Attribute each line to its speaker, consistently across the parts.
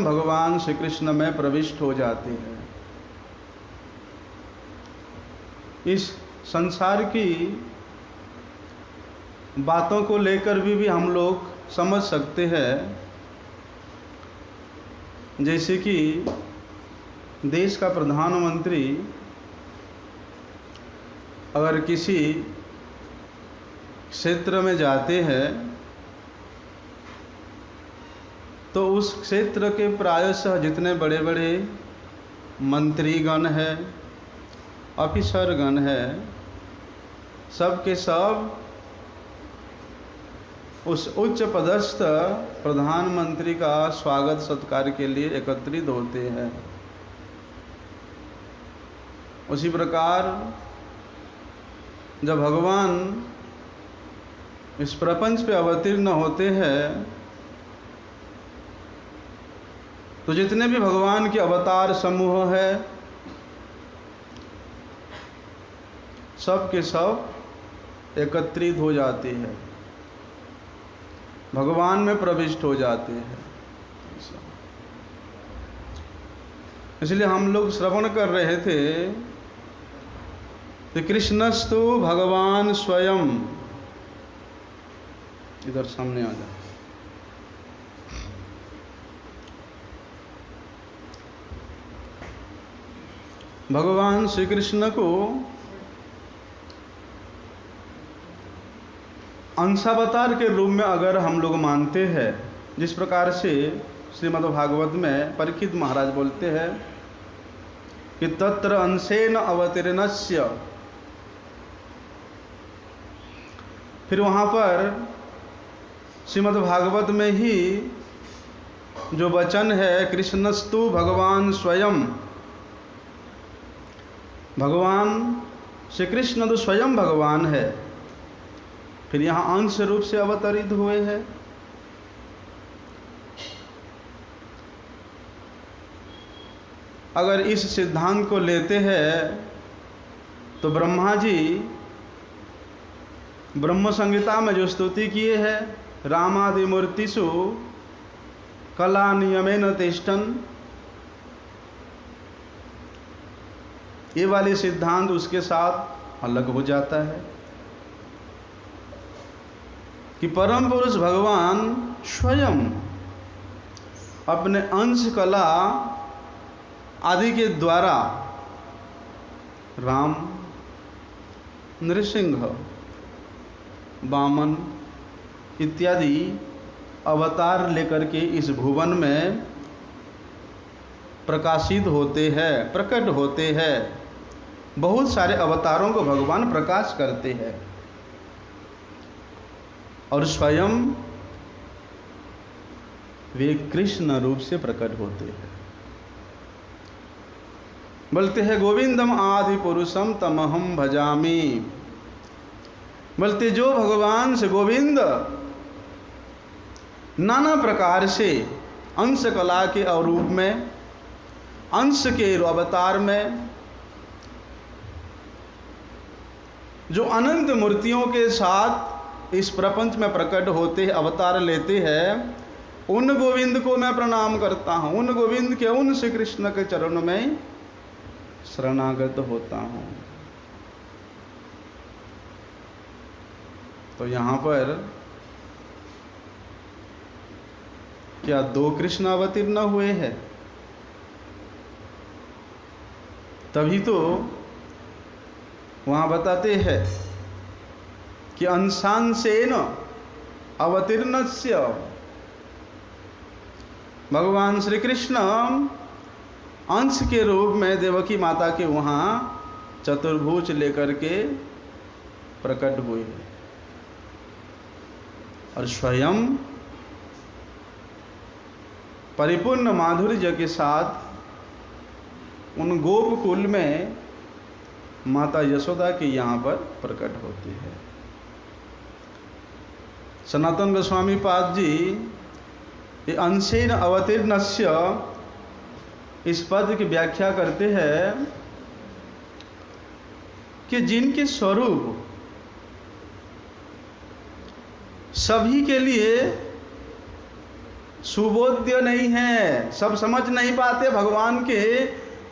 Speaker 1: स्वयं भगवान श्री कृष्ण में प्रविष्ट हो जाते हैं। इस संसार की बातों को लेकर भी हम लोग समझ सकते हैं, जैसे कि देश का प्रधानमंत्री अगर किसी क्षेत्र में जाते हैं तो उस क्षेत्र के प्रायशः जितने बड़े बड़े मंत्रीगण हैं, ऑफिसरगण हैं, सब के सब उस उच्च पदस्थ प्रधानमंत्री का स्वागत सत्कार के लिए एकत्रित होते हैं। उसी प्रकार जब भगवान इस प्रपंच पे अवतीर्ण होते हैं तो जितने भी भगवान के अवतार समूह है, सब के सब एकत्रित हो जाते हैं, भगवान में प्रविष्ट हो जाते हैं। इसलिए हम लोग श्रवण कर रहे थे कि कृष्णस्तु भगवान स्वयं, इधर सामने आ जाए, भगवान श्री कृष्ण को अंशावतार के रूप में अगर हम लोग मानते हैं, जिस प्रकार से श्रीमद् भागवत में परीक्षित महाराज बोलते हैं कि तत्र अंशेन अवतीर्णस्य, फिर वहाँ पर श्रीमद् भागवत में ही जो वचन है कृष्णस्तु भगवान स्वयं, भगवान श्री कृष्ण तो स्वयं भगवान है, फिर यहाँ अंश रूप से अवतरित हुए हैं। अगर इस सिद्धांत को लेते हैं तो ब्रह्मा जी ब्रह्म संहिता में जो स्तुति किए हैं, रामादि मूर्तिषु कला नियमेन तिष्ठन्, ये वाले सिद्धांत उसके साथ अलग हो जाता है कि परम पुरुष भगवान स्वयं अपने अंश कला आदि के द्वारा राम, नृसिंह, वामन इत्यादि अवतार लेकर के इस भुवन में प्रकाशित होते हैं, प्रकट होते हैं। बहुत सारे अवतारों को भगवान प्रकाश करते हैं और स्वयं वे कृष्ण रूप से प्रकट होते हैं। बोलते हैं गोविंदम आदि पुरुषम तमहम भजामि, बोलते जो भगवान से गोविंद नाना प्रकार से अंश कला के रूप में, अंश के अवतार में, जो अनंत मूर्तियों के साथ इस प्रपंच में प्रकट होते हैं, अवतार लेते हैं, उन गोविंद को मैं प्रणाम करता हूँ, उन गोविंद के, उन श्री कृष्ण के चरणों में शरणागत होता हूँ। तो यहाँ पर क्या दो कृष्ण अवतीर्ण हुए हैं? तभी तो वहाँ बताते हैं कि अंशांशेन अवतीर्णस्य, भगवान श्री कृष्ण अंश के रूप में देवकी माता के वहाँ चतुर्भुज लेकर के प्रकट हुए और स्वयं परिपूर्ण माधुर्य के साथ उन गोपकुल में माता यशोदा के यहाँ पर प्रकट होती है। सनातन गोस्वामी पाद जी ये अंशेन अवतीर्णस्य इस पद की व्याख्या करते हैं कि जिनके स्वरूप सभी के लिए सुबोध्य नहीं है, सब समझ नहीं पाते भगवान के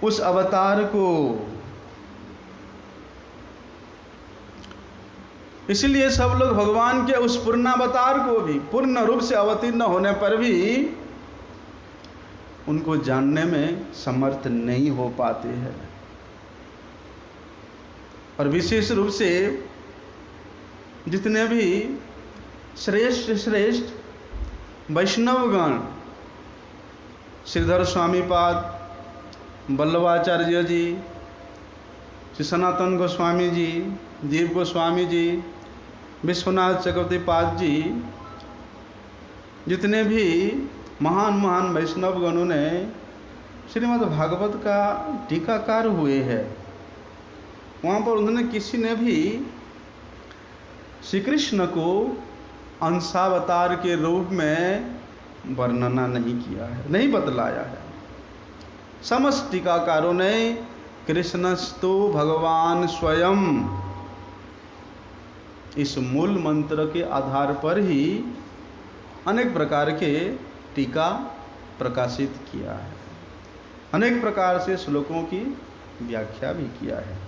Speaker 1: उस अवतार को। इसलिए सब लोग भगवान के उस पूर्णावतार को भी पूर्ण रूप से अवतीर्ण होने पर भी उनको जानने में समर्थ नहीं हो पाते हैं। और विशेष रूप से जितने भी श्रेष्ठ श्रेष्ठ वैष्णवगण, श्रीधर स्वामी पाद, वल्लभाचार्य जी, श्री सनातन गोस्वामी जी, जीव गोस्वामी जी, विश्वनाथ चक्रवर्ती पाद जी, जितने भी महान महान वैष्णवगणों ने श्रीमद् भागवत का टीकाकार हुए हैं, वहाँ पर उन्होंने किसी ने भी श्री कृष्ण को अंशावतार के रूप में वर्णना नहीं किया है, नहीं बतलाया है। समस्त टीकाकारों ने कृष्णस्तु भगवान स्वयं इस मूल मंत्र के आधार पर ही अनेक प्रकार के टीका प्रकाशित किया है, अनेक प्रकार से श्लोकों की व्याख्या भी किया है।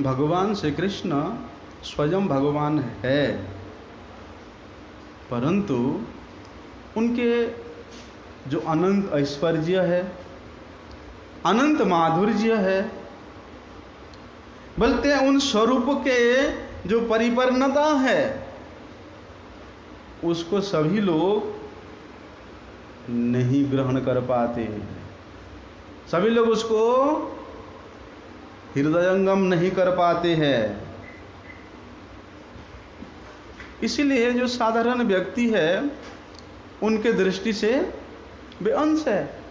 Speaker 1: भगवान श्री कृष्ण स्वयं भगवान है, परंतु उनके जो अनंत ऐश्वर्य है, अनंत माधुर्य है, बोलते हैं उन स्वरूप के जो परिपूर्णता है, उसको सभी लोग नहीं ग्रहण कर पाते, सभी लोग उसको हृदयंगम नहीं कर पाते हैं। इसीलिए जो साधारण व्यक्ति है उनके दृष्टि से वे अंश है।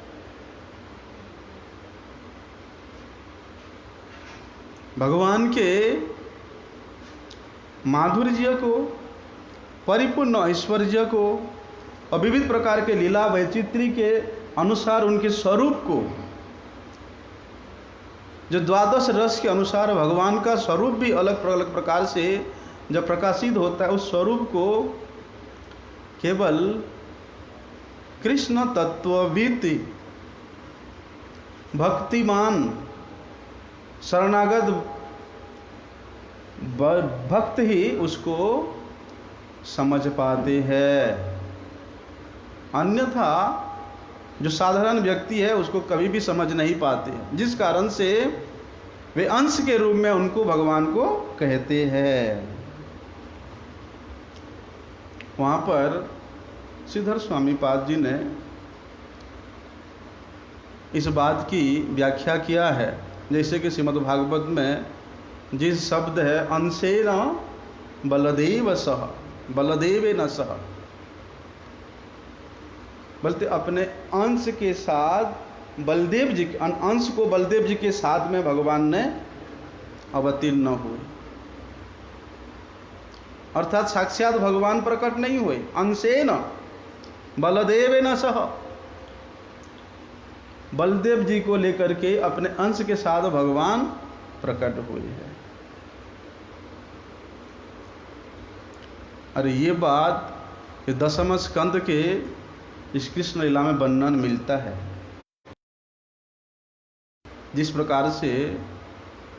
Speaker 1: भगवान के माधुर्य को, परिपूर्ण ऐश्वर्य को और विविध प्रकार के लीला वैचित्री के अनुसार उनके स्वरूप को, जो द्वादश रस के अनुसार भगवान का स्वरूप भी अलग अलग प्रकार से जब प्रकाशित होता है, उस स्वरूप को केवल कृष्ण तत्वविद भक्तिमान शरणागत भक्त ही उसको समझ पाते हैं, अन्यथा जो साधारण व्यक्ति है उसको कभी भी समझ नहीं पाते, जिस कारण से वे अंश के रूप में उनको भगवान को कहते हैं। वहाँ पर श्रीधर स्वामी पाद जी ने इस बात की व्याख्या किया है, जैसे कि श्रीमद् भागवत में जिस शब्द है अंशेन बलदेव सह, बलदेवेन सह, बोलते अपने अंश के साथ बलदेव जी, अंश को बलदेव जी के साथ में भगवान ने अवतीर्ण हुए, अर्थात साक्षात भगवान प्रकट नहीं हुए, अंशेन बलदेवेन सह, बलदेव जी को लेकर के अपने अंश के साथ भगवान प्रकट हुए हैं। अरे ये बात ये दशम स्कंद के इस कृष्ण लीला में वर्णन मिलता है, जिस प्रकार से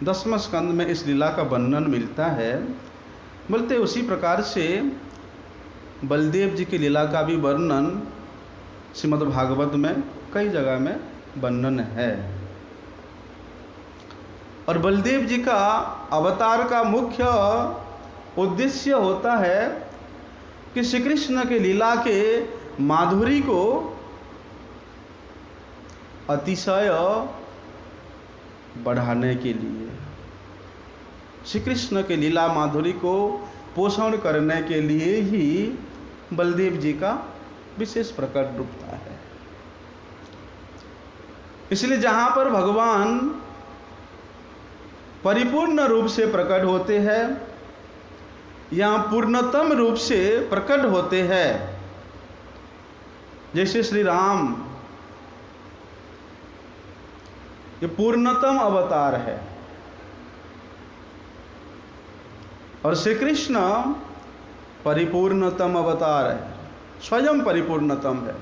Speaker 1: दसम स्कंद में इस लीला का वर्णन मिलता है, बोलते उसी प्रकार से बलदेव जी की लीला का भी वर्णन श्रीमद् भागवत में कई जगह में वर्णन है। और बलदेव जी का अवतार का मुख्य उद्देश्य होता है कि श्री कृष्ण के लीला के माधुरी को अतिशय बढ़ाने के लिए, श्री कृष्ण के लीला माधुरी को पोषण करने के लिए ही बलदेव जी का विशेष प्रकट रूपता है। इसलिए जहां पर भगवान परिपूर्ण रूप से प्रकट होते हैं या पूर्णतम रूप से प्रकट होते हैं, जैसे श्री राम ये पूर्णतम अवतार है और श्री कृष्ण परिपूर्णतम अवतार है, स्वयं परिपूर्णतम है,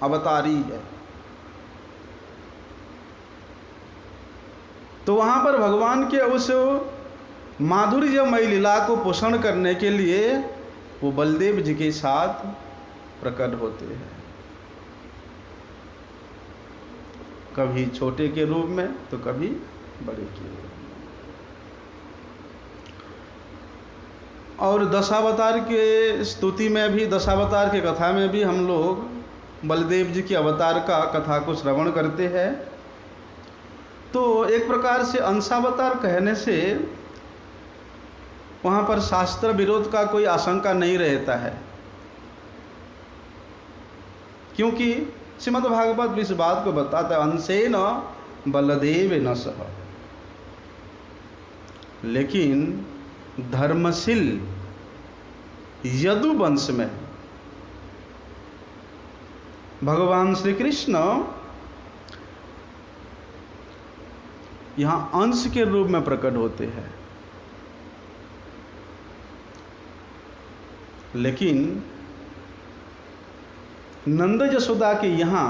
Speaker 1: अवतारी है। तो वहां पर भगवान के उस माधुर्यमयी लीला को पोषण करने के लिए वो बलदेव जी के साथ प्रकट होते हैं, कभी छोटे के रूप में तो कभी बड़े के रूप में। और दशावतार के स्तुति में भी, दशावतार की कथा में भी हम लोग बलदेव जी के अवतार का कथा को श्रवण करते हैं। तो एक प्रकार से अंशावतार कहने से वहां पर शास्त्र विरोध का कोई आशंका नहीं रहता है, क्योंकि श्रीमद् भागवत इस बात को बताता है, अंशेन बलदेव न सह। लेकिन धर्मशील यदु वंश में भगवान श्री कृष्ण यहां अंश के रूप में प्रकट होते हैं। लेकिन नंद यशोदा के यहां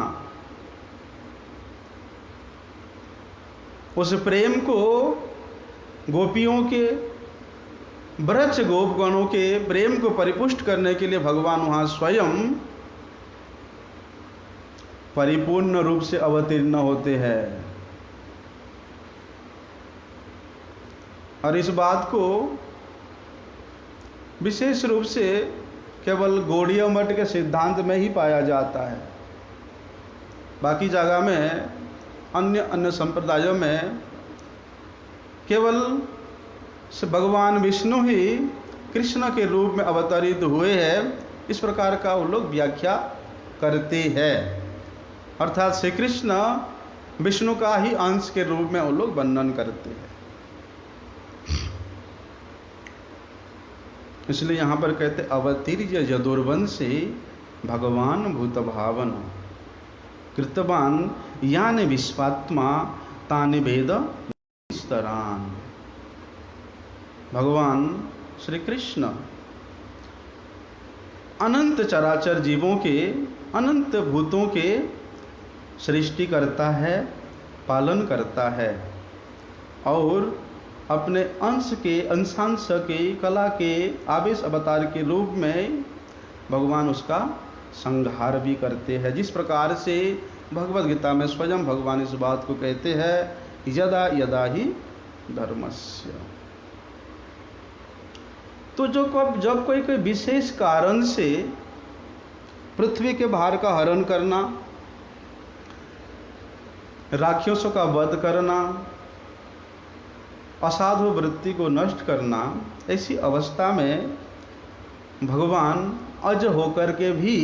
Speaker 1: उस प्रेम को, गोपियों के, ब्रज गोपगणों के प्रेम को परिपुष्ट करने के लिए भगवान वहां स्वयं परिपूर्ण रूप से अवतीर्ण होते हैं। और इस बात को विशेष रूप से केवल गौड़ीय मठ के सिद्धांत में ही पाया जाता है। बाकी जगह में, अन्य संप्रदायों में केवल भगवान विष्णु ही कृष्ण के रूप में अवतरित हुए हैं, इस प्रकार का वो लोग व्याख्या करते हैं। अर्थात श्री कृष्ण विष्णु का ही अंश के रूप में वो लोग वर्णन करते हैं। इसलिए यहां पर कहते अवतीर्य यदुर्वंशे भगवान भूत भावन कृतवान यान विश्वात्मा तानि वेद विस्तरान। भगवान श्री कृष्ण अनंत चराचर जीवों के, अनंत भूतों के सृष्टि करता है, पालन करता है, और अपने अंश के, अंशांश के, कला के आवेश अवतार के रूप में भगवान उसका संहार भी करते हैं। जिस प्रकार से भगवद गीता में स्वयं भगवान इस बात को कहते हैं, यदा यदा ही धर्मस्य। तो जब कोई विशेष कारण से पृथ्वी के भार का हरण करना, राक्षसों का वध करना, असाधु वृत्ति को नष्ट करना, ऐसी अवस्था में भगवान अज होकर के भी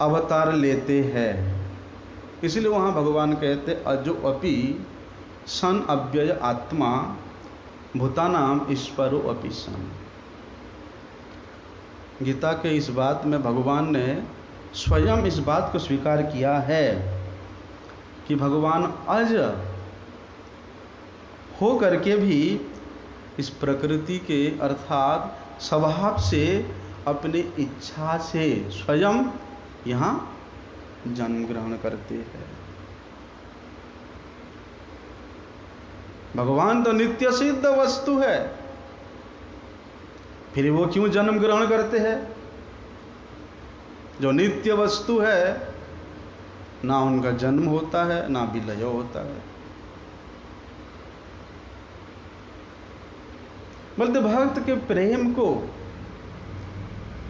Speaker 1: अवतार लेते हैं। इसलिए वहां भगवान कहते अजो अपि सन अव्यय आत्मा भूतानाम ईश्वरो अपि सन। गीता के इस बात में भगवान ने स्वयं इस बात को स्वीकार किया है कि भगवान अज हो करके भी इस प्रकृति के, अर्थात स्वभाव से, अपनी इच्छा से स्वयं यहाँ जन्म ग्रहण करते हैं। भगवान तो नित्य सिद्ध वस्तु है, फिर वो क्यों जन्म ग्रहण करते हैं? जो नित्य वस्तु है, ना उनका जन्म होता है, ना विलय होता है। बल्कि भक्त के प्रेम को,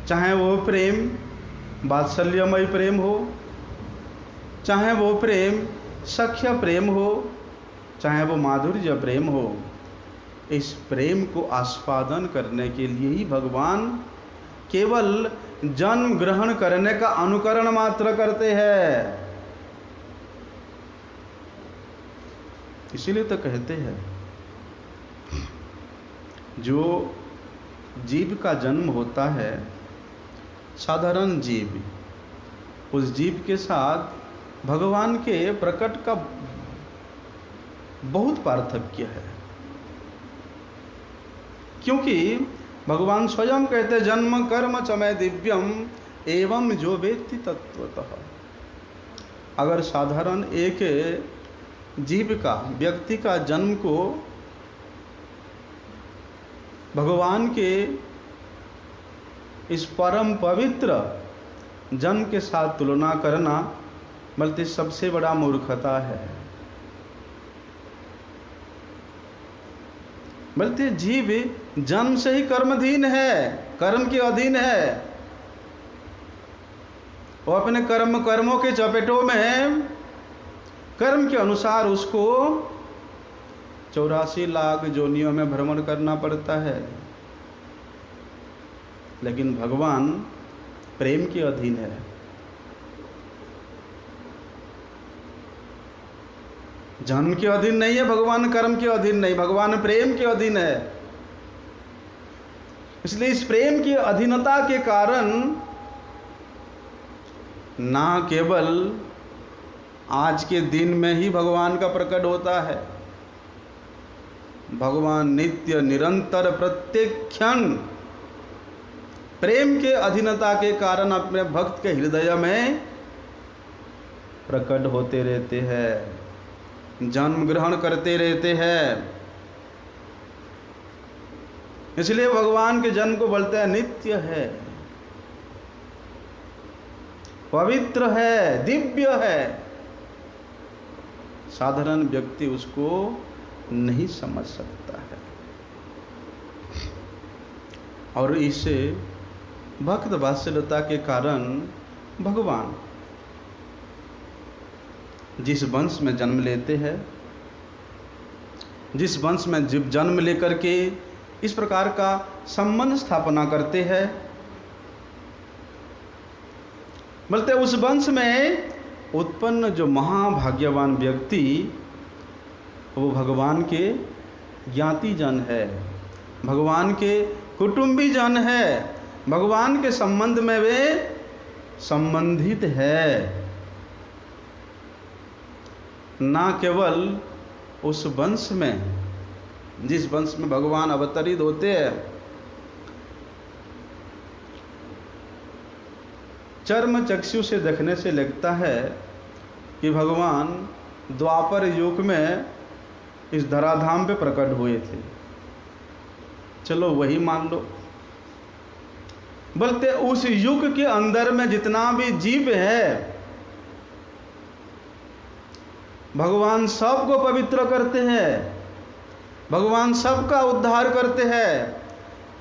Speaker 1: चाहे वो प्रेम वात्सल्यमय प्रेम हो, चाहे वो प्रेम सख्य प्रेम हो, चाहे वो माधुर्य प्रेम हो, इस प्रेम को आस्वादन करने के लिए ही भगवान केवल जन्म ग्रहण करने का अनुकरण मात्र करते हैं। इसीलिए तो कहते हैं, जो जीव का जन्म होता है, साधारण जीव, उस जीव के साथ भगवान के प्रकट का बहुत पार्थक्य है। क्योंकि भगवान स्वयं कहते जन्म कर्म च मे दिव्यम एवं जो वेत्ति तत्वतः। अगर साधारण एक जीव का, व्यक्ति का जन्म को भगवान के इस परम पवित्र जन्म के साथ तुलना करना बल्कि सबसे बड़ा मूर्खता है। बल्कि जीव जन्म से ही कर्मधीन है, कर्म के अधीन है। वो अपने कर्मों के चपेटों में कर्म के अनुसार उसको 84 लाख योनियों में भ्रमण करना पड़ता है। लेकिन भगवान प्रेम के अधीन है। जन्म के अधीन नहीं है भगवान, कर्म के अधीन नहीं, भगवान प्रेम के अधीन है। इसलिए इस प्रेम की अधीनता के कारण ना केवल आज के दिन में ही भगवान का प्रकट होता है, भगवान नित्य निरंतर प्रत्येक क्षण प्रेम के अधीनता के कारण अपने भक्त के हृदय में प्रकट होते रहते हैं, जन्म ग्रहण करते रहते हैं। इसलिए भगवान के जन्म को बोलते हैं नित्य है, पवित्र है, दिव्य है। साधारण व्यक्ति उसको नहीं समझ सकता है। और इसे भक्त वात्सल्यता के कारण भगवान जिस वंश में जन्म लेते हैं, जिस वंश में जन्म लेकर के इस प्रकार का संबंध स्थापना करते हैं, बोलते उस वंश में उत्पन्न जो महाभाग्यवान व्यक्ति वो भगवान के ज्ञाति जन है, भगवान के कुटुंबी जन है, भगवान के संबंध में वे संबंधित है। ना केवल उस वंश में, जिस वंश में भगवान अवतरित होते हैं, चर्म चक्षु से देखने से लगता है कि भगवान द्वापर युग में इस धराधाम पे प्रकट हुए थे। चलो वही मान लो। बोलते उस युग के अंदर में जितना भी जीव है भगवान सबको पवित्र करते हैं, भगवान सबका उद्धार करते हैं,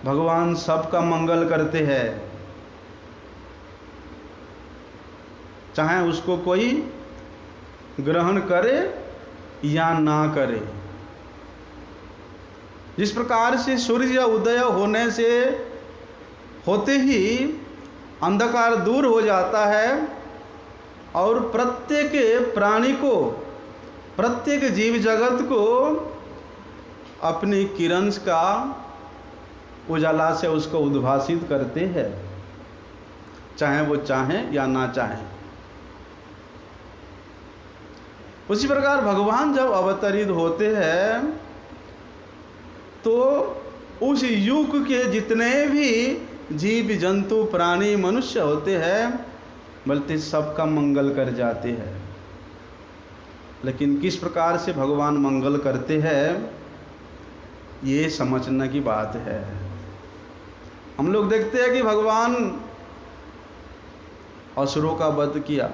Speaker 1: भगवान सबका मंगल करते हैं, चाहे उसको कोई ग्रहण करे या ना करे। जिस प्रकार से सूर्य उदय होने से होते ही अंधकार दूर हो जाता है और प्रत्येक प्राणी को, प्रत्येक जीव जगत को अपनी किरण का उजाला से उसको उद्भासित करते हैं, चाहे वो चाहें या ना चाहें। उसी प्रकार भगवान जब अवतरित होते हैं तो उस युग के जितने भी जीव जंतु प्राणी मनुष्य होते हैं बल्कि सबका मंगल कर जाते हैं। लेकिन किस प्रकार से भगवान मंगल करते हैं ये समझने की बात है। हम लोग देखते हैं कि भगवान असुरों का वध किया,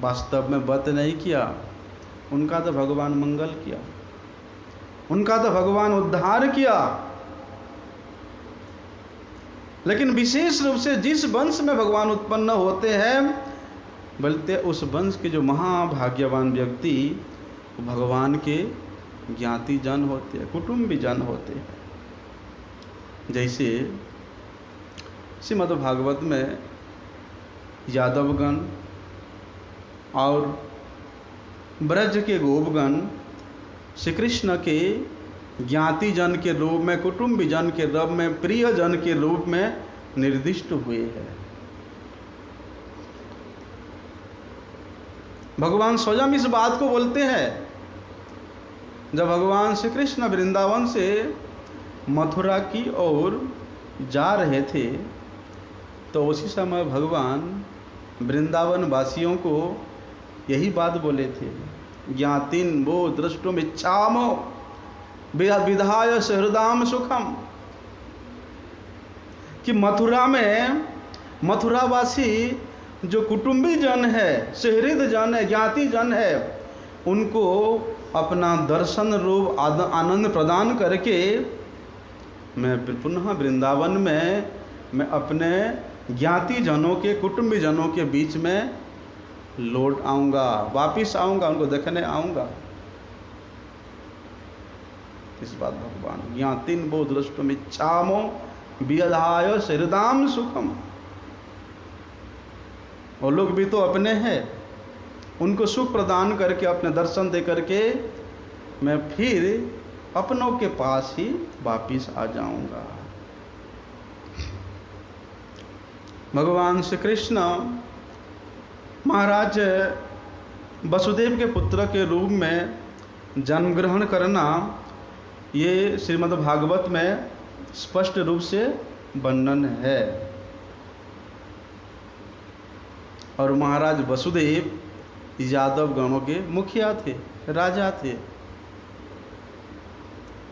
Speaker 1: वास्तव में वध नहीं किया, उनका तो भगवान मंगल किया, उनका तो भगवान उद्धार किया। लेकिन विशेष रूप से जिस वंश में भगवान उत्पन्न होते हैं बोलते उस वंश के जो महाभाग्यवान व्यक्ति भगवान के ज्ञाति जन होते हैं, कुटुंबी जन होते हैं। जैसे श्रीमद् भागवत में यादवगण और ब्रज के गोपगण श्री कृष्ण के ज्ञाति जन के रूप में, कुटुंबी जन के रूप में, प्रिय जन के रूप में निर्दिष्ट हुए हैं। भगवान स्वयं इस बात को बोलते हैं। जब भगवान श्री कृष्ण वृंदावन से मथुरा की ओर जा रहे थे तो उसी समय भगवान वृंदावन वासियों को यही बात बोले थे, ज्ञातिन वो द्रष्टुम इच्छामो विधाय सहृदाम सुखम, कि मथुरा में मथुरावासी जो कुटुंबी जन है, सहृद जन है, ज्ञाति जन है, उनको अपना दर्शन रूप आनंद प्रदान करके मैं पुनः वृंदावन में मैं अपने ज्ञाति जनों के, कुटुंबी जनों के बीच में लौट आऊंगा, वापिस आऊंगा, उनको देखने आऊंगा। इस बात भगवान ज्ञातिन वो दृष्टुम इच्छामो विधाय सहृदाम सुखम, वो लोग भी तो अपने हैं, उनको सुख प्रदान करके अपने दर्शन दे करके मैं फिर अपनों के पास ही वापिस आ जाऊंगा। भगवान श्री कृष्ण महाराज वसुदेव के पुत्र के रूप में जन्म ग्रहण करना, ये श्रीमद् भागवत में स्पष्ट रूप से वर्णन है। और महाराज वसुदेव यादव गणों के मुखिया थे, राजा थे।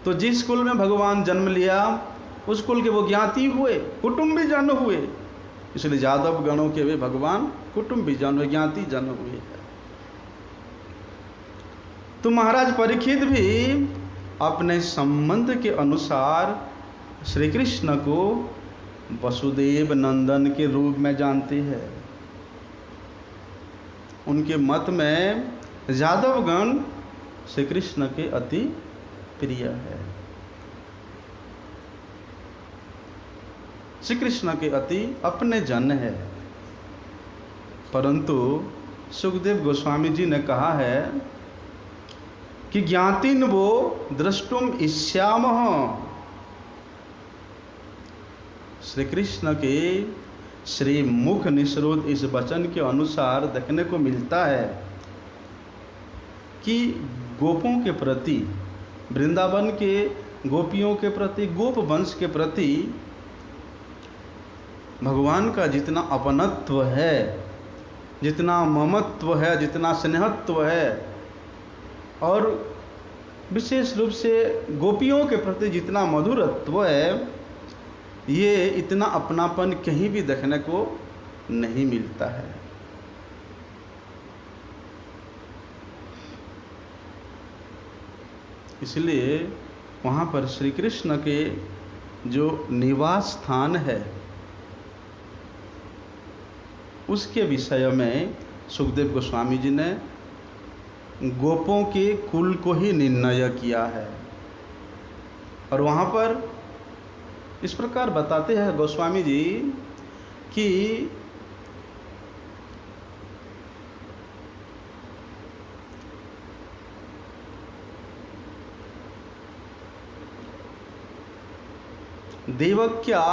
Speaker 1: तो जिस कुल में भगवान जन्म लिया उस कुल के वो ज्ञाति हुए, कुटुंबी जन हुए, इसलिए यादव गणों के भी भगवान कुटुंबी जन, ज्ञाति जन हुए। तो महाराज परीक्षित भी अपने संबंध के अनुसार श्री कृष्ण को वसुदेव नंदन के रूप में जानते हैं। उनके मत में यादवगण श्री कृष्ण के अति प्रिय है, श्री कृष्ण के अति अपने जन है। परंतु सुखदेव गोस्वामी जी ने कहा है कि ज्ञातिन वो द्रष्टुम इष्यामः, श्री कृष्ण के श्री मुख निसृत इस वचन के अनुसार देखने को मिलता है कि गोपों के प्रति, वृंदावन के गोपियों के प्रति, गोप वंश के प्रति भगवान का जितना अपनत्व है, जितना ममत्व है, जितना स्नेहत्व है, और विशेष रूप से गोपियों के प्रति जितना मधुरत्व है, ये इतना अपनापन कहीं भी देखने को नहीं मिलता है। इसलिए वहाँ पर श्री कृष्ण के जो निवास स्थान है उसके विषय में सुखदेव गोस्वामी जी ने गोपों के कुल को ही निर्णय किया है। और वहाँ पर इस प्रकार बताते हैं गोस्वामी जी कि देवक्या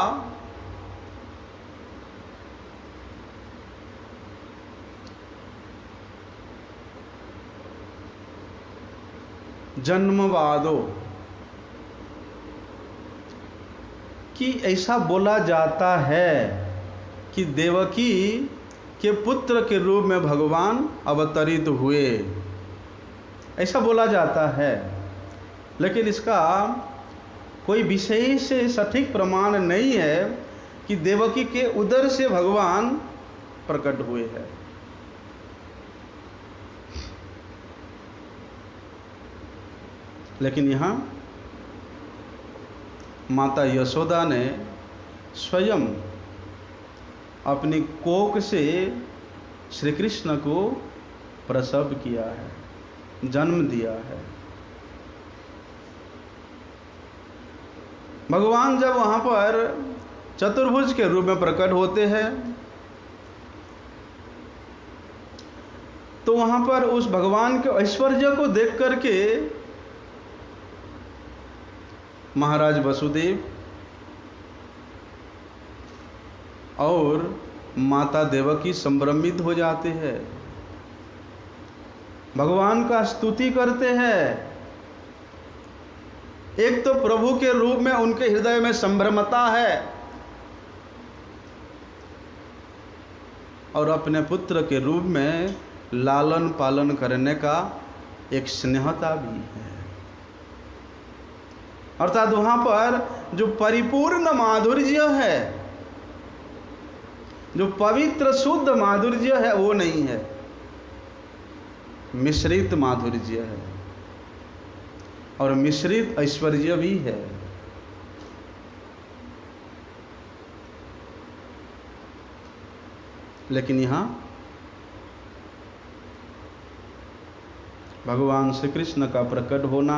Speaker 1: जन्मवादो, कि ऐसा बोला जाता है कि देवकी के पुत्र के रूप में भगवान अवतरित हुए, ऐसा बोला जाता है। लेकिन इसका कोई विशेष सटीक प्रमाण नहीं है कि देवकी के उदर से भगवान प्रकट हुए हैं। लेकिन यहाँ माता यशोदा ने स्वयं अपनी कोख से श्री कृष्ण को प्रसव किया है, जन्म दिया है। भगवान जब वहाँ पर चतुर्भुज के रूप में प्रकट होते हैं तो वहाँ पर उस भगवान के ऐश्वर्य को देख करके महाराज वसुदेव और माता देवकी संभ्रमित हो जाते हैं। भगवान का स्तुति करते हैं। एक तो प्रभु के रूप में उनके हृदय में संभ्रमता है और अपने पुत्र के रूप में लालन पालन करने का एक स्नेहता भी है। अर्थात वहां पर जो परिपूर्ण माधुर्य है, जो पवित्र शुद्ध माधुर्य है, वो नहीं है, मिश्रित माधुर्य है और मिश्रित ऐश्वर्य भी है। लेकिन यहां भगवान श्री कृष्ण का प्रकट होना,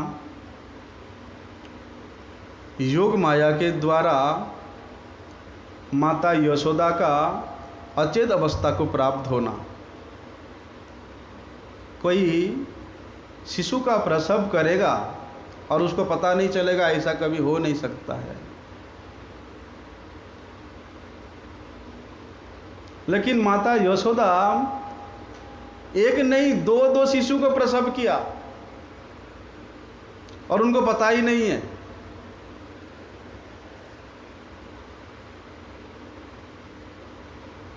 Speaker 1: योग माया के द्वारा माता यशोदा का अचेत अवस्था को प्राप्त होना। कोई शिशु का प्रसव करेगा और उसको पता नहीं चलेगा, ऐसा कभी हो नहीं सकता है। लेकिन माता यशोदा एक नहीं दो शिशु को प्रसव किया और उनको पता ही नहीं है।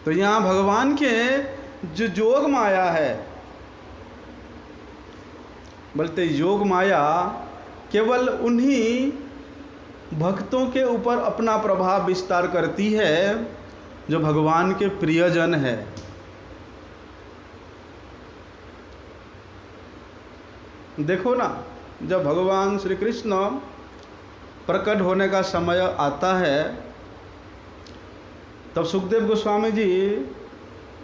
Speaker 1: तो यहां भगवान के जो योग माया है, बोलते योग माया केवल उन्हीं भक्तों के ऊपर अपना प्रभाव विस्तार करती है जो भगवान के प्रियजन है। देखो ना, जब भगवान श्री कृष्ण प्रकट होने का समय आता है तब सुखदेव गोस्वामी जी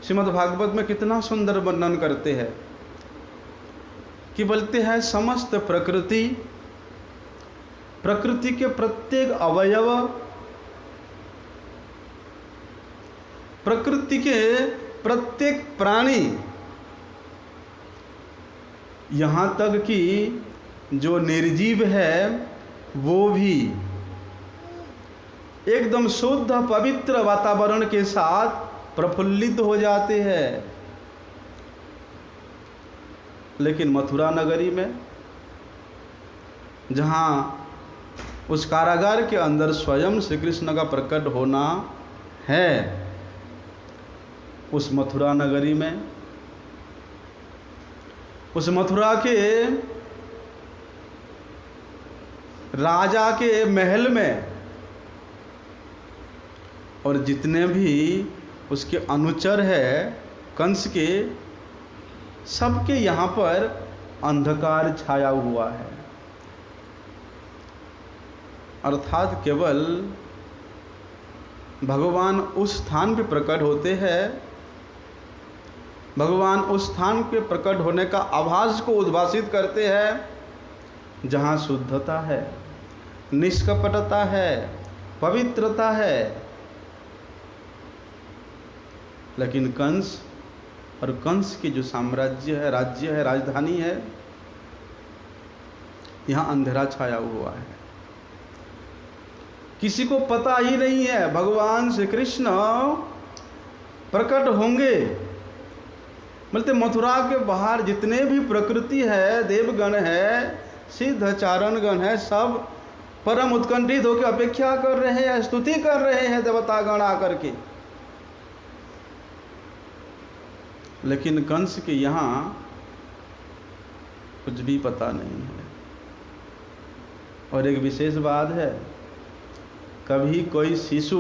Speaker 1: श्रीमद् भागवत में कितना सुंदर वर्णन करते हैं कि बोलते हैं समस्त प्रकृति, प्रकृति के प्रत्येक अवयव, प्रकृति के प्रत्येक प्राणी, यहां तक कि जो निर्जीव है वो भी एकदम शुद्ध पवित्र वातावरण के साथ प्रफुल्लित हो जाते हैं। लेकिन मथुरा नगरी में, जहां उस कारागार के अंदर स्वयं श्री कृष्ण का प्रकट होना है, उस मथुरा नगरी में, उस मथुरा के राजा के महल में और जितने भी उसके अनुचर है कंस के, सबके यहाँ पर अंधकार छाया हुआ है। अर्थात केवल भगवान उस स्थान पे प्रकट होते हैं, भगवान उस स्थान पे प्रकट होने का आभास को उद्भासित करते हैं जहाँ शुद्धता है, निष्कपटता है, पवित्रता है। लेकिन कंस और कंस की जो साम्राज्य है, राज्य है, राजधानी है, यहां अंधेरा छाया हुआ है। किसी को पता ही नहीं है भगवान श्री कृष्ण प्रकट होंगे। बोलते मथुरा के बाहर जितने भी प्रकृति है, देवगण है, सिद्ध चारणगण है, सब परम उत्कंठित होकर अपेक्षा कर रहे हैं, स्तुति कर रहे हैं देवतागण आकर के। लेकिन कंस के यहाँ कुछ भी पता नहीं है। और एक विशेष बात है, कभी कोई शिशु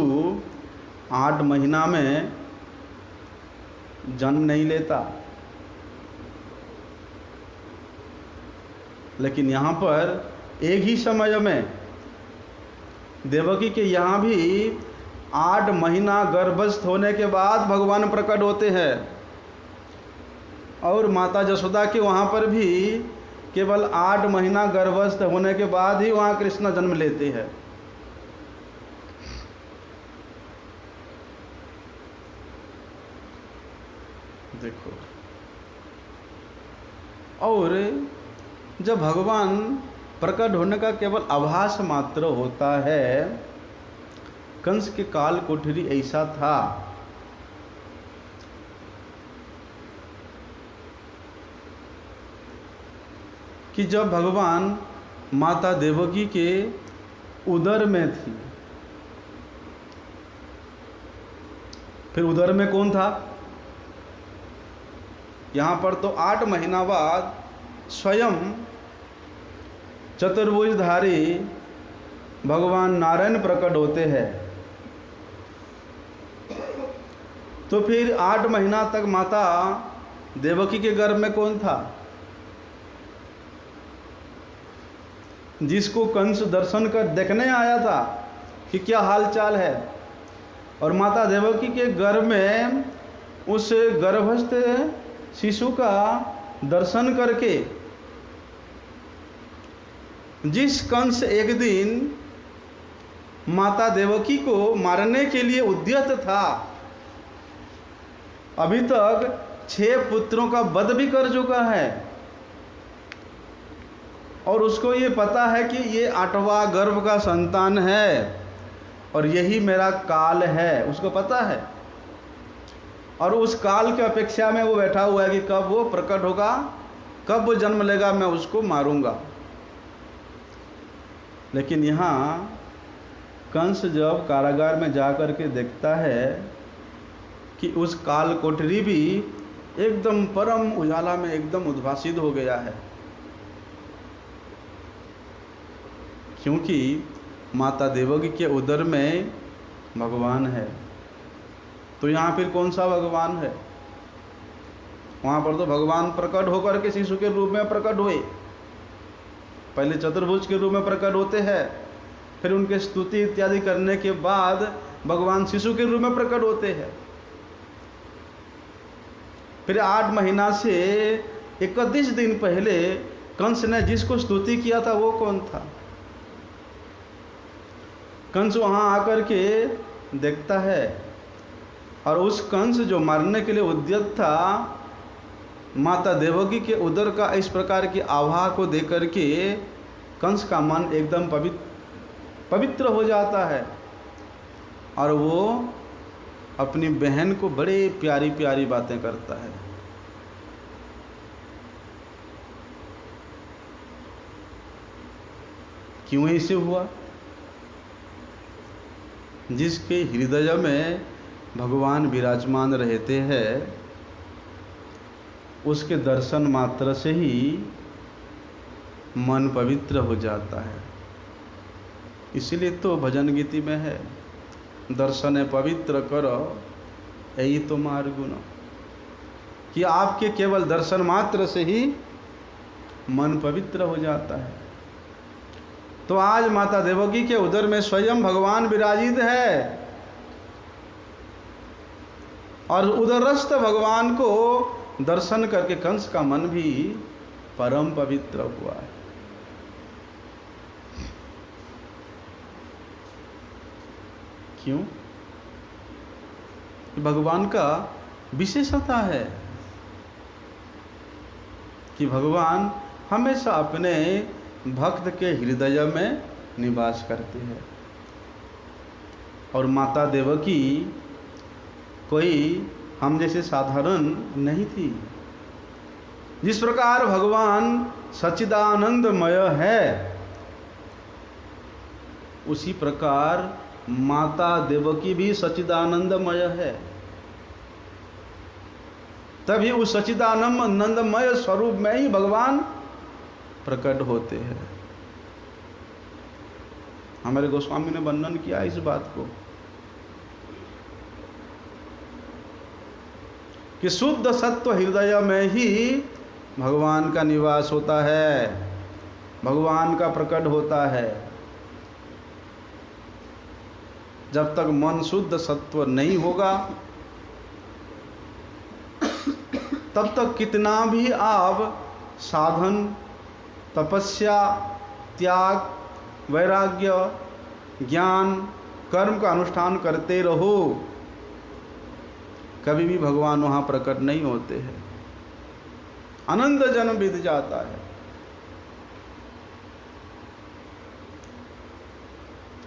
Speaker 1: 8 महीना में जन्म नहीं लेता, लेकिन यहाँ पर एक ही समय में देवकी के यहाँ भी 8 महीना गर्भस्थ होने के बाद भगवान प्रकट होते हैं और माता यशोदा के वहाँ पर भी केवल 8 महीना गर्भस्थ होने के बाद ही वहाँ कृष्ण जन्म लेते हैं। देखो, और जब भगवान प्रकट होने का केवल आभास मात्र होता है, कंस के काल कोठरी ऐसा था कि जब भगवान माता देवकी के उदर में थी, फिर उदर में कौन था? यहां पर तो 8 महीना बाद स्वयं चतुर्भुजधारी भगवान नारायण प्रकट होते हैं। तो फिर 8 महीना तक माता देवकी के गर्भ में कौन था? जिसको कंस दर्शन कर देखने आया था कि क्या हालचाल है, और माता देवकी के गर्भ में उस गर्भस्थ शिशु का दर्शन करके जिस कंस एक दिन माता देवकी को मारने के लिए उद्यत था, अभी तक 6 पुत्रों का वध भी कर चुका है, और उसको ये पता है कि ये 8वां गर्भ का संतान है और यही मेरा काल है, उसको पता है। और उस काल की अपेक्षा में वो बैठा हुआ है कि कब वो प्रकट होगा, कब वो जन्म लेगा, मैं उसको मारूंगा। लेकिन यहाँ कंस जब कारागार में जाकर के देखता है कि उस काल कोठरी भी एकदम परम उजाला में एकदम उद्भासित हो गया है, क्योंकि माता देवकी के उदर में भगवान है। तो यहाँ फिर कौन सा भगवान है? वहाँ पर तो भगवान प्रकट होकर के शिशु के रूप में प्रकट हुए। पहले चतुर्भुज के रूप में प्रकट होते हैं, फिर उनके स्तुति इत्यादि करने के बाद भगवान शिशु के रूप में प्रकट होते हैं। फिर 8 महीना से 31 दिन पहले कंस ने जिसको स्तुति किया था वो कौन था? कंस वहां आकर के देखता है, और उस कंस जो मारने के लिए उद्यत था, माता देवकी के उदर का इस प्रकार की आभा को देकर के कंस का मन एकदम पवित्र हो जाता है, और वो अपनी बहन को बड़े प्यारी प्यारी बातें करता है। क्यों ऐसे हुआ? जिसके हृदय में भगवान विराजमान रहते हैं, उसके दर्शन मात्र से ही मन पवित्र हो जाता है। इसलिए तो भजन गीति में है, दर्शन पवित्र करो यही तो मार्गुण, कि आपके केवल दर्शन मात्र से ही मन पवित्र हो जाता है। तो आज माता देवकी के उदर में स्वयं भगवान विराजित है, और उदरस्थ भगवान को दर्शन करके कंस का मन भी परम पवित्र हुआ है। क्यों? भगवान का विशेषता है कि भगवान हमेशा अपने भक्त के हृदय में निवास करते हैं, और माता देवकी कोई हम जैसे साधारण नहीं थी। जिस प्रकार भगवान सच्चिदानंदमय है, उसी प्रकार माता देवकी भी सच्चिदानंदमय है। तभी उस सच्चिदानंदमय स्वरूप में ही भगवान प्रकट होते हैं। हमारे गोस्वामी ने वर्णन किया इस बात को कि शुद्ध सत्व हृदय में ही भगवान का निवास होता है, भगवान का प्रकट होता है। जब तक मन शुद्ध सत्व नहीं होगा, तब तक कितना भी आप साधन, तपस्या, त्याग, वैराग्य, ज्ञान, कर्म का अनुष्ठान करते रहो, कभी भी भगवान वहां प्रकट नहीं होते हैं। अनंत जन्म बीत जाता है।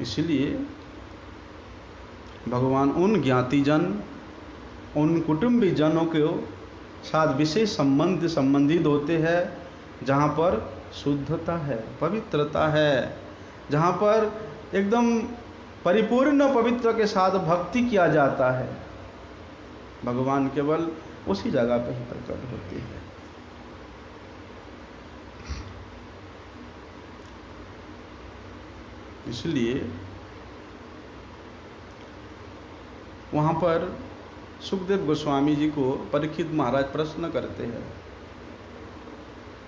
Speaker 1: इसलिए भगवान उन ज्ञातिजन, उन कुटुंबी जनों के साथ विशेष संबंधित होते हैं, जहाँ पर शुद्धता है, पवित्रता है, जहाँ पर एकदम परिपूर्ण पवित्र के साथ भक्ति किया जाता है, भगवान केवल उसी जगह पर ही प्रकट होते हैं। इसलिए वहां पर सुखदेव गोस्वामी जी को परीक्षित महाराज प्रश्न करते हैं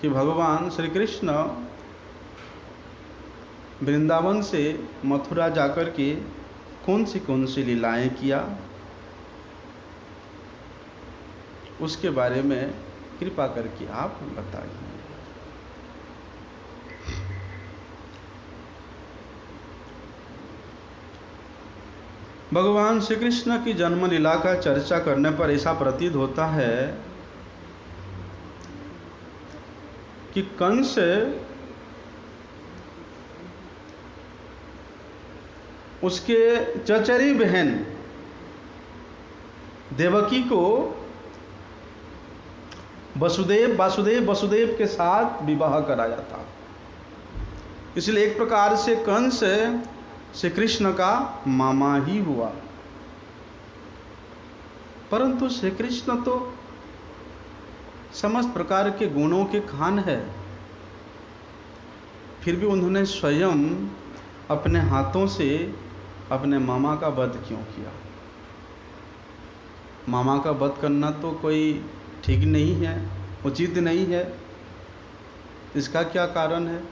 Speaker 1: कि भगवान श्री कृष्ण वृंदावन से मथुरा जाकर के कौन सी लीलाएं किया, उसके बारे में कृपा करके आप बताइए। भगवान श्री कृष्ण की जन्म लीला का चर्चा करने पर ऐसा प्रतीत होता है कि कंस उसके चचेरी बहन देवकी को वसुदेव के साथ विवाह कराया था। इसलिए एक प्रकार से कंस श्री कृष्ण का मामा ही हुआ। परंतु श्री कृष्ण तो समस्त प्रकार के गुणों के खान है, फिर भी उन्होंने स्वयं अपने हाथों से अपने मामा का वध क्यों किया? मामा का वध करना तो कोई ठीक नहीं है, उचित नहीं है। इसका क्या कारण है?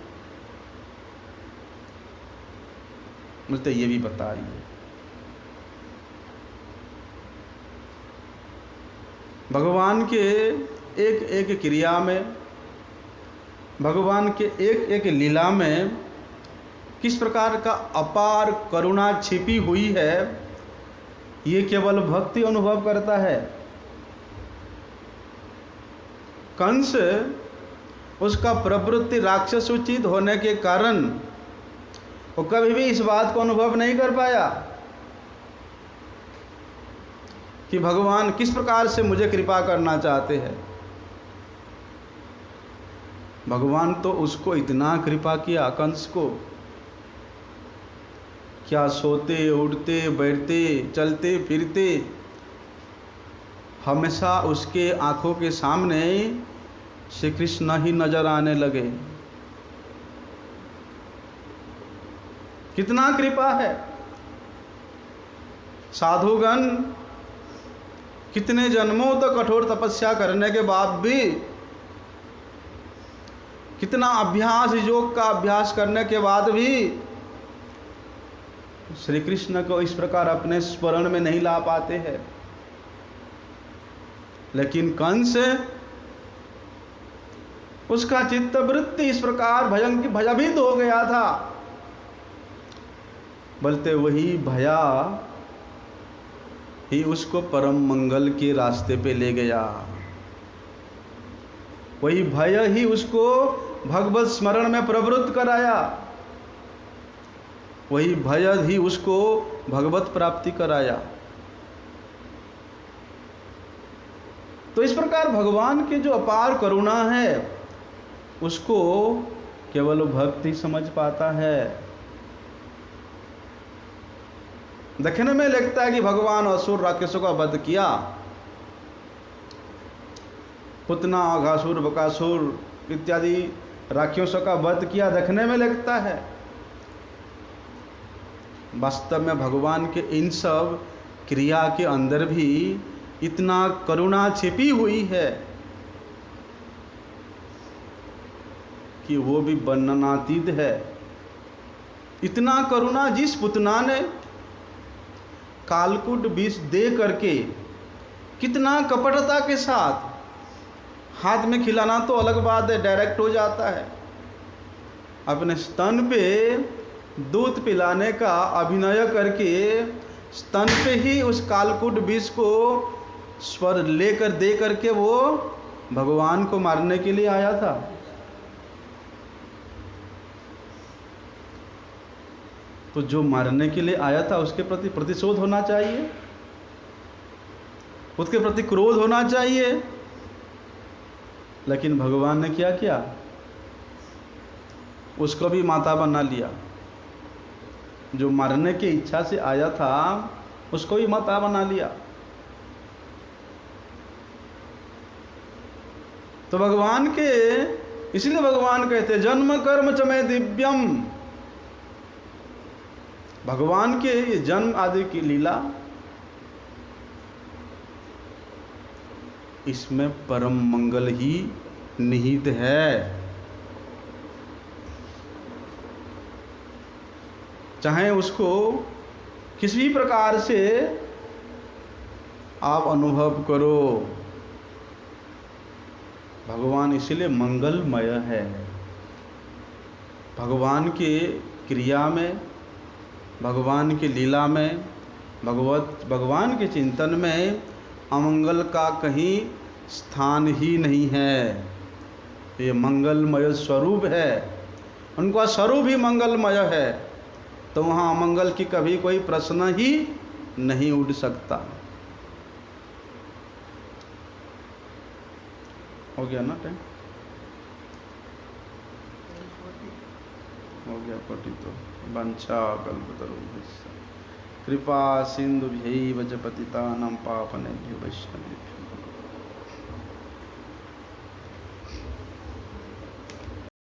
Speaker 1: मुझे ये भी बताइए। भगवान के एक एक क्रिया में, भगवान के एक एक लीला में किस प्रकार का अपार करुणा छिपी हुई है, ये केवल भक्ति अनुभव करता है। कंस उसका प्रवृत्ति राक्षसोचित होने के कारण वो कभी भी इस बात को अनुभव नहीं कर पाया कि भगवान किस प्रकार से मुझे कृपा करना चाहते हैं। भगवान तो उसको इतना कृपा किया, कंस को, क्या सोते उठते बैठते चलते फिरते हमेशा उसके आंखों के सामने श्री कृष्ण ही नजर आने लगे। कितना कृपा है। साधुगण कितने जन्मों तक कठोर तपस्या करने के बाद भी, कितना अभ्यास, योग का अभ्यास करने के बाद भी श्री कृष्ण को इस प्रकार अपने स्मरण में नहीं ला पाते हैं। लेकिन कंस, उसका चित्तवृत्ति इस प्रकार भयभीत हो गया था, बोलते वही भया ही उसको परम मंगल के रास्ते पे ले गया। वही भय ही उसको भगवत स्मरण में प्रवृत्त कराया। वही भय ही उसको भगवत प्राप्ति कराया। तो इस प्रकार भगवान की जो अपार करुणा है उसको केवल भक्ति समझ पाता है। देखने में लगता है कि भगवान असुर राक्षसों का वध किया, पुतना, अघासुर, बकासुर इत्यादि राक्षसों का वध किया, देखने में लगता है। वास्तव में भगवान के इन सब क्रिया के अंदर भी इतना करुणा छिपी हुई है कि वो भी वर्णनातीत है। इतना करुणा जिस पुतना ने कालकूट विष दे करके कितना कपटता के साथ, हाथ में खिलाना तो अलग बात है, डायरेक्ट हो जाता है, अपने स्तन पे दूध पिलाने का अभिनय करके स्तन पे ही उस कालकूट विष को स्वर लेकर दे करके वो भगवान को मारने के लिए आया था। तो जो मारने के लिए आया था उसके प्रति प्रतिशोध होना चाहिए, उसके प्रति क्रोध होना चाहिए। लेकिन भगवान ने क्या किया? उसको भी माता बना लिया। जो मरने की इच्छा से आया था उसको भी माता बना लिया। तो भगवान के, इसलिए भगवान कहते जन्म कर्म च मे दिव्यम। भगवान के ये जन्म आदि की लीला, इसमें परम मंगल ही निहित है। चाहे उसको किसी भी प्रकार से आप अनुभव करो, भगवान इसलिए मंगलमय है। भगवान के क्रिया में, भगवान की लीला में, भगवान के चिंतन में अमंगल का कहीं स्थान ही नहीं है। ये मंगलमय स्वरूप है, उनका स्वरूप ही मंगलमय है, तो वहाँ अमंगल की कभी कोई प्रश्न ही नहीं उठ सकता। हो गया ना टाइम? हो गया पठित। वंशा कल्पतरुभ्यश्च कृपा सिंधुभ्यैव च पतितानां पावनेभ्यो वैष्णवेभ्यो